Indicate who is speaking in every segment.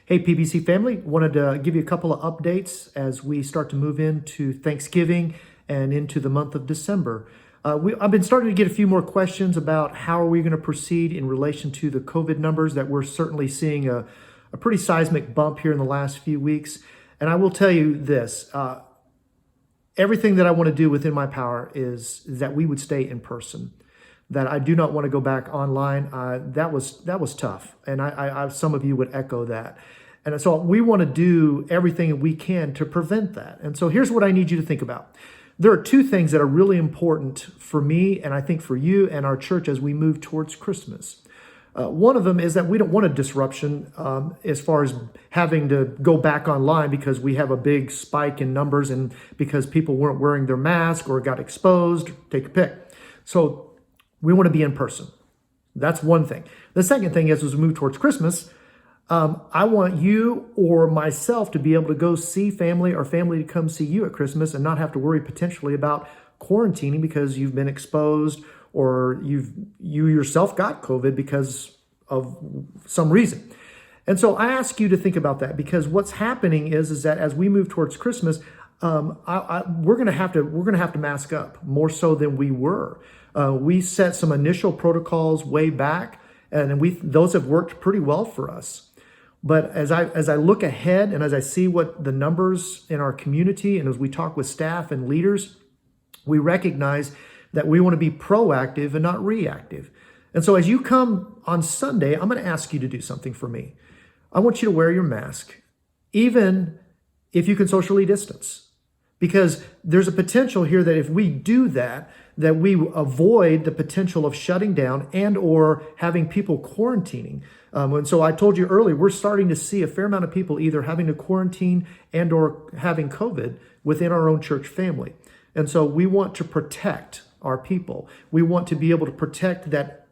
Speaker 1: Hey, PBC family, wanted to give you a couple of updates as we start to move into Thanksgiving and into the month of December. I've been starting to get a few more questions about how are we going to proceed in relation to the COVID numbers that we're certainly seeing a pretty seismic bump here in the last few weeks. And I will tell you this, everything that I want to do within my power is that we would stay in person, that I do not want to go back online. That was tough. And I some of you would echo that. And so we want to do everything we can to prevent that. And so here's what I need you to think about. There are two things that are really important for me, and I think for you and our church as we move towards Christmas. One of them is that we don't want a disruption as far as having to go back online because we have a big spike in numbers and because people weren't wearing their mask or got exposed, take a pick. So we want to be in person. That's one thing. The second thing is as we move towards Christmas, I want you or myself to be able to go see family or family to come see you at Christmas and not have to worry potentially about quarantining because you've been exposed or you yourself got COVID because of some reason. And so I ask you to think about that because what's happening is that as we move towards Christmas, we're gonna have to mask up more so than we were. We set some initial protocols way back, and those have worked pretty well for us. But as I look ahead and as I see what the numbers in our community and as we talk with staff and leaders, we recognize that we want to be proactive and not reactive. And so as you come on Sunday, I'm going to ask you to do something for me. I want you to wear your mask, even if you can socially distance. Because there's a potential here that if we do that we avoid the potential of shutting down and or having people quarantining. And so I told you earlier, we're starting to see a fair amount of people either having to quarantine and or having COVID within our own church family. And so we want to protect our people. We want to be able to protect that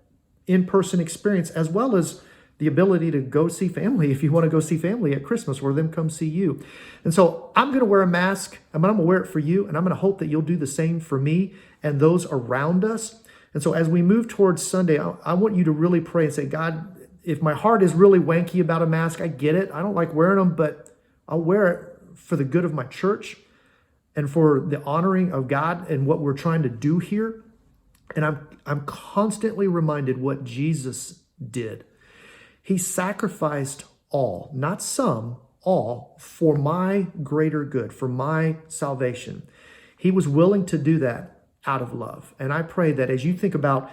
Speaker 1: in-person experience as well as the ability to go see family if you want to go see family at Christmas or them come see you. And so I'm going to wear a mask. I'm going to wear it for you, and I'm going to hope that you'll do the same for me and those around us. And so as we move towards Sunday, I want you to really pray and say, God, if my heart is really wanky about a mask, I get it. I don't like wearing them, but I'll wear it for the good of my church and for the honoring of God and what we're trying to do here. And I'm constantly reminded what Jesus did. He sacrificed all, not some, all, for my greater good, for my salvation. He was willing to do that out of love. And I pray that as you think about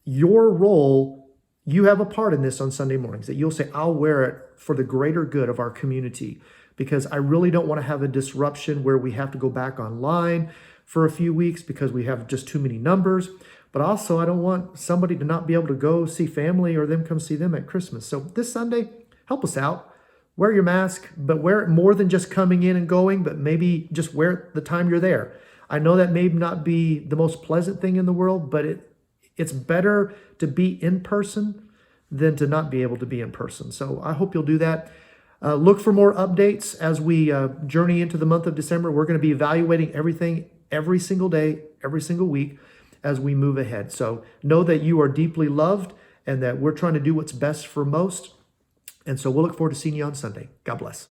Speaker 1: your role, you have a part in this on Sunday mornings, that you'll say, I'll wear it for the greater good of our community, because I really don't want to have a disruption where we have to go back online for a few weeks because we have just too many numbers. But also, I don't want somebody to not be able to go see family or them come see them at Christmas. So this Sunday, help us out. Wear your mask, but wear it more than just coming in and going, but maybe just wear it the time you're there. I know that may not be the most pleasant thing in the world, but it's better to be in person than to not be able to be in person. So I hope you'll do that. Look for more updates as we journey into the month of December. We're going to be evaluating everything every single day, every single week as we move ahead. So know that you are deeply loved and that we're trying to do what's best for most. And so we'll look forward to seeing you on Sunday. God bless.